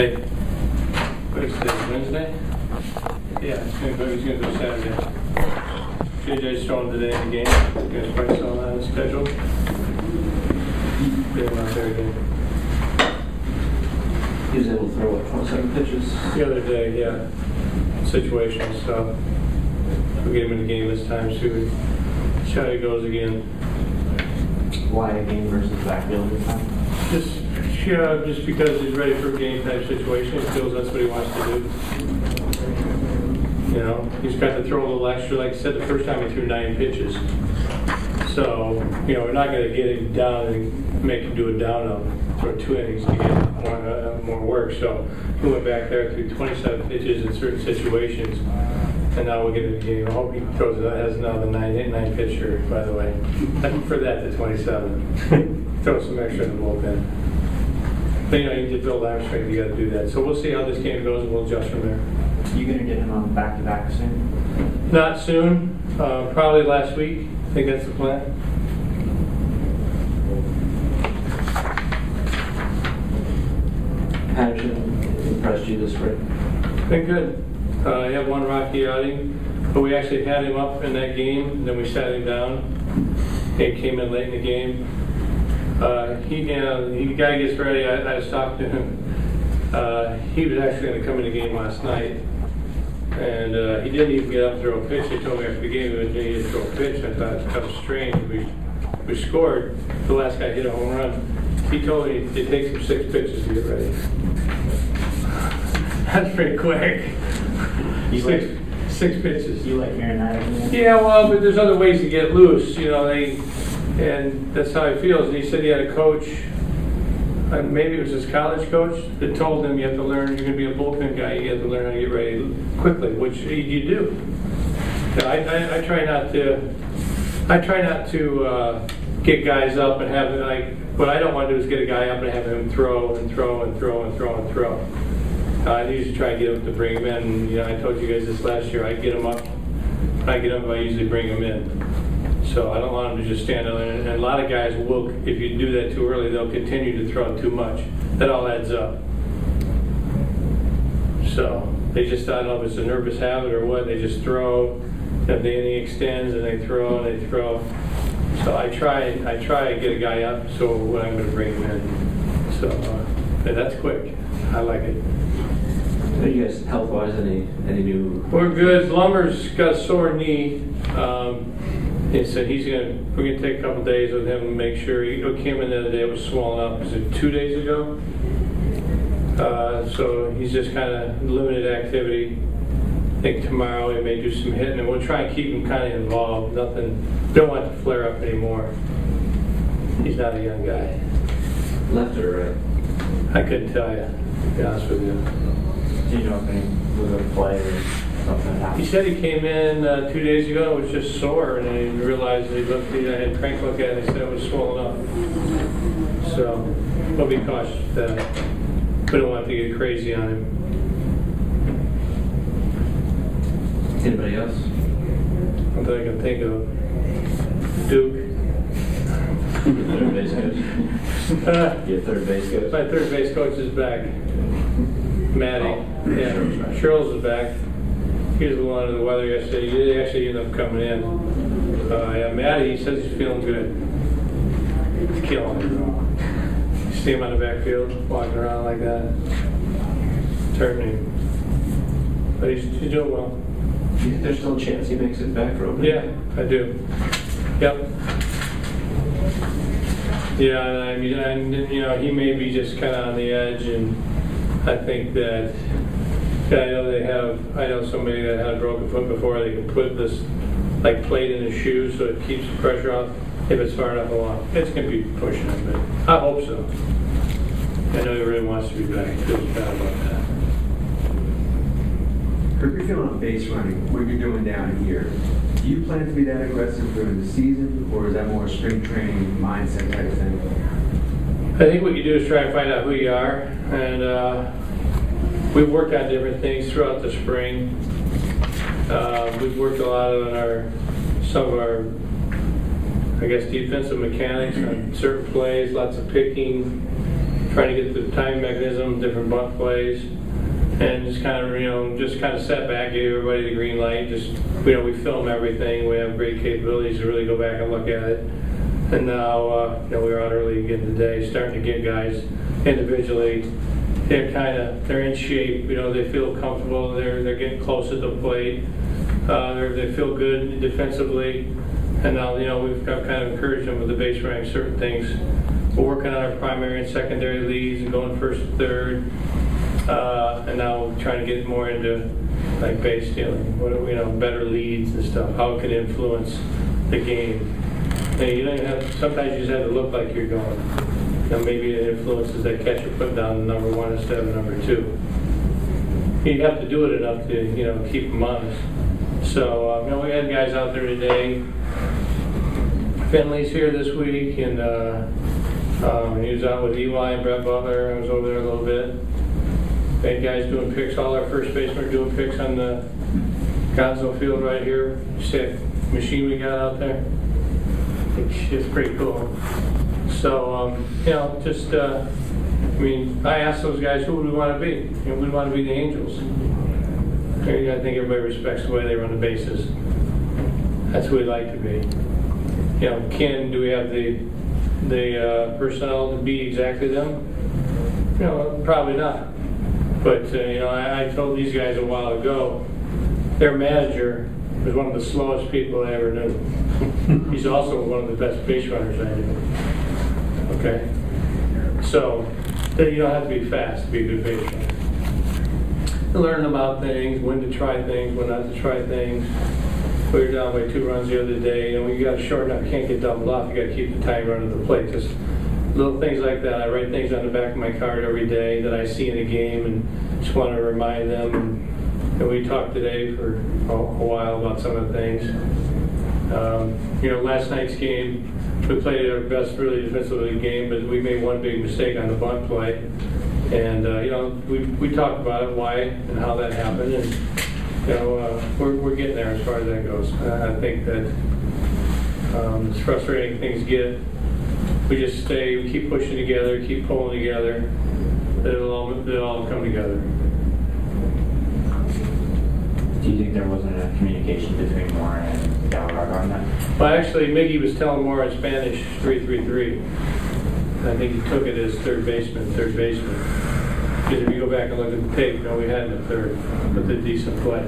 Hey, what is today, Wednesday? Yeah, he's going to go Saturday. JJ's throwing today in the game. You guys probably saw that on the schedule. Get him out there again. He was able to throw, what, 27 pitches? The other day, yeah. Situational stuff. We'll get him in the game this time, see how he goes again. Why a game versus backfield this time? Just because he's ready for a game type situation. He feels that's what he wants to do. You know, he's got to throw a little extra. Like I said, the first time he threw 9 pitches. So, you know, we're not going to get him down and make him do a down of for 2 innings to get more work. So he went back there, threw 27 pitches in certain situations, and now we'll get in the game. I hope he throws it. Has now the 9 pitcher, by the way. I prefer that to 27. Throw some extra in the bullpen. But, you know, you need to build arm strength. You got to do that. So we'll see how this game goes, and we'll adjust from there. You going to get him on back-to-back soon? Not soon. Probably last week. I think that's the plan. Patterson impressed you this spring? Been good. He had one rocky outing, but we actually had him up in that game, and then we sat him down. He came in late in the game. The guy gets ready. I was talking to him. He was actually going to come in the game last night, and he didn't even get up and throw a pitch. He told me after the game he didn't throw a pitch. I thought that was strange. We scored. The last guy hit a home run. He told me it takes him 6 pitches to get ready. That's pretty quick. 6 pitches. You like hearing that? Yeah, well, but there's other ways to get loose. You know, and that's how he feels. And he said he had a coach, maybe it was his college coach, that told him you have to learn, you're going to be a bullpen guy, you have to learn how to get ready quickly, which you do. You know, I try not to get guys up and have what I don't want to do is get a guy up and have him throw and throw and throw and throw and throw. I usually try to get him to bring him in. You know, I told you guys this last year. I get him up. When I get him, I usually bring him in. So I don't want him to just stand there. And a lot of guys will, if you do that too early, they'll continue to throw too much. That all adds up. So they just, I don't know if it's a nervous habit or what, they just throw. If the inning extends and they throw and they throw. So I try and get a guy up so when I'm going to bring him in. So that's quick. I like it. Are you guys health-wise any new? We're good. Lumber's got a sore knee. He said we're gonna take a couple days with him and make sure. He came in the other day. It was swollen up. Was it 2 days ago? So he's just kind of limited activity. I think tomorrow he may do some hitting, and we'll try and keep him kind of involved. Nothing. Don't want it to flare up anymore. He's not a young guy. Left or right? I couldn't tell you. To be honest with you. Do you know if he was going to play or something happened? He said he came in 2 days ago and was just sore, and he realized I had Frank look at it and he said it was swollen up. So we'll be cautious with that. We don't want to get crazy on him. Anybody else? Not that I can think of. Duke. Third base coach. Your third base coach? My third base coach is back. Maddie. Oh, yeah. Charles is back. He was a little under the weather yesterday. He actually ended up coming in. Yeah, Maddie, he says he's feeling good. He's killing it. You see him on the backfield, walking around like that. Turning. But he's doing well. There's still a chance he makes it back for opening? Yeah, I do. Yep. Yeah, I mean, you know, he may be just kind of on the edge, and I think that I know somebody that had a broken foot before. They can put this like plate in his shoe so it keeps the pressure off if it's far enough along. It's going to be pushing him, but I hope so. I know he really wants to be back. He feels bad about that. Kirk, you're feeling on base running, what you're doing down here. Do you plan to be that aggressive during the season, or is that more a spring training mindset type of thing? I think what you do is try and find out who you are, and we've worked on different things throughout the spring. We've worked a lot on some of our, I guess, defensive mechanics on certain plays, lots of picking, trying to get the time mechanism, different bunt plays, and just kind of set back, give everybody the green light. Just we film everything. We have great capabilities to really go back and look at it. And now we were out early again today, starting to get guys individually. They're in shape. They feel comfortable. They're getting close at the plate. They feel good defensively. And now we've kind of encouraged them with the base running certain things. We're working on our primary and secondary leads and going first and third. And now we're trying to get more into like base stealing, better leads and stuff. How it can influence the game. You don't have. Sometimes you just have to look like you're going. Maybe it influences that catcher put down number 1 instead of number 2. You have to do it enough to keep them honest. So we had guys out there today. Finley's here this week, and he was out with Eli and Brett Butler. I was over there a little bit. We had guys doing picks. All our first basemen are doing picks on the Gonzo field right here. You see that machine we got out there? It's pretty cool. So, I asked those guys, who would we want to be? We want to be the Angels. I think everybody respects the way they run the bases. That's who we'd like to be. Do we have the personnel to be exactly them? Probably not. But, I told these guys a while ago, their manager was one of the slowest people I ever knew. He's also one of the best base runners I knew. Okay? So, you don't have to be fast to be a good base runner. Learn about things, when to try things, when not to try things. We were down by 2 runs the other day, and when you got to shorten up, you can't get doubled off. You got to keep the time running the plate. Just little things like that. I write things on the back of my card every day that I see in a game, and just want to remind them. And we talked today for a while about some of the things. Last night's game, we played our best really defensively game, but we made one big mistake on the bunt play. And, we talked about it, why and how that happened. And, we're getting there as far as that goes. I think that as frustrating things get, we just we keep pushing together, keep pulling together. It'll all come together. Do you think there wasn't enough communication between Moore and Galarraga on that? Well, actually, Miggy was telling Moore in Spanish 3-3-3. I think he took it as third baseman. Because if you go back and look at the tape, we had him at third with a decent play.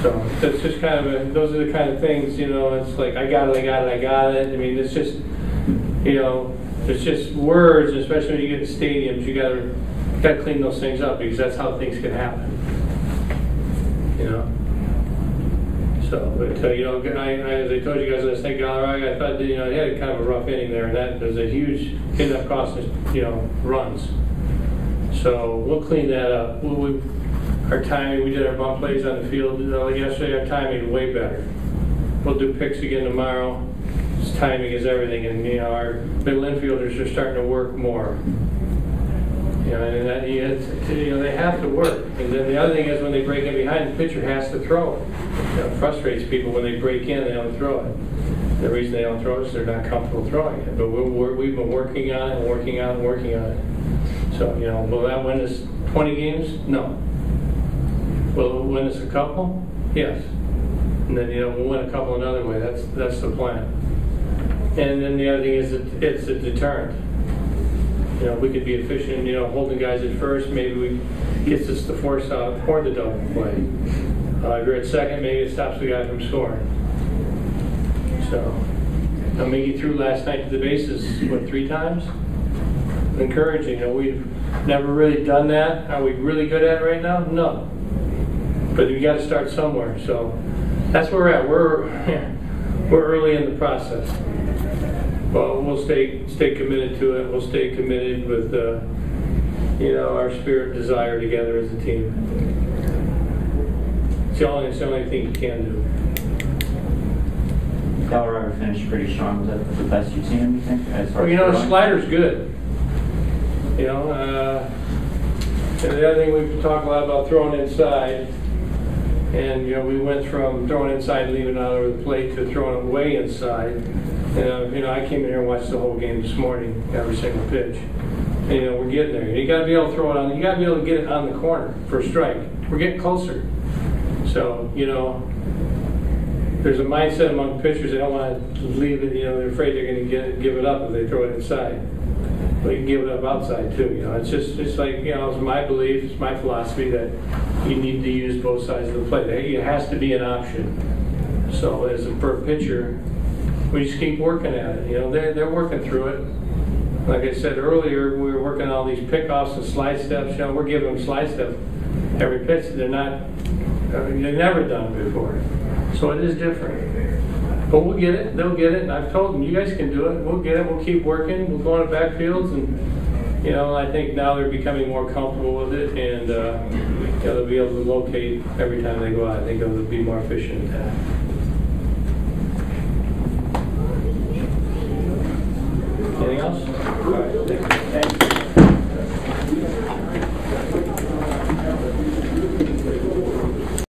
So that's just kind of those are the kind of things, it's like, I got it. I mean, it's just, it's just words, especially when you get to stadiums, you got to clean those things up because that's how things can happen. So, but as I told you guys last night, Galarraga, I thought he had kind of a rough inning there, and that was a huge ended up costing us, runs. So we'll clean that up. Our timing, we did our bunt plays on the field yesterday. Our timing is way better. We'll do picks again tomorrow. Timing is everything, and our middle infielders are starting to work more. And that they have to work. And then the other thing is when they break in behind, the pitcher has to throw it. It frustrates people when they break in and they don't throw it. The reason they don't throw it is they're not comfortable throwing it. But we've been working on it and working on it. So, will that win us 20 games? No. Will it win us a couple? Yes. And then, we'll win a couple another way. That's the plan. And then the other thing is it's a deterrent. We could be efficient, holding guys at first. Maybe gets us to force out or the double play. If you're at second, maybe it stops the guy from scoring. So, Miggy threw last night to the bases, 3 times? Encouraging. We've never really done that. Are we really good at it right now? No. But we got to start somewhere. So that's where we're at. We're early in the process. Well, we'll stay committed to it. We'll stay committed with our spirit and desire together as a team. It's the only thing you can do. Galarraga finished pretty strong. Was that the best you've seen him, you think? The slider's good. And the other thing we've talked a lot about throwing inside. And, we went from throwing inside and leaving it out over the plate to throwing it way inside. And, I came in here and watched the whole game this morning, every single pitch. And, you know, we're getting there. You got to be able to throw it on. You got to be able to get it on the corner for a strike. We're getting closer. So, you know, there's a mindset among pitchers, they don't want to leave it, you know, they're afraid they're going to give it up if they throw it inside. But you can give it up outside too, you know. It's like, you know, it's my belief, it's my philosophy that you need to use both sides of the plate. It has to be an option. So as a per pitcher, we just keep working at it. You know, they're working through it. Like I said earlier, we were working on all these pickoffs and slide steps. You know, we're giving them slide step every pitch. They've never done it before. So it is different. But we'll get it. They'll get it. And I've told them, you guys can do it. We'll get it. We'll keep working. We'll go on the backfields. And, you know, I think now they're becoming more comfortable with it. And, you know, they'll be able to locate every time they go out. I think they'll be more efficient at that.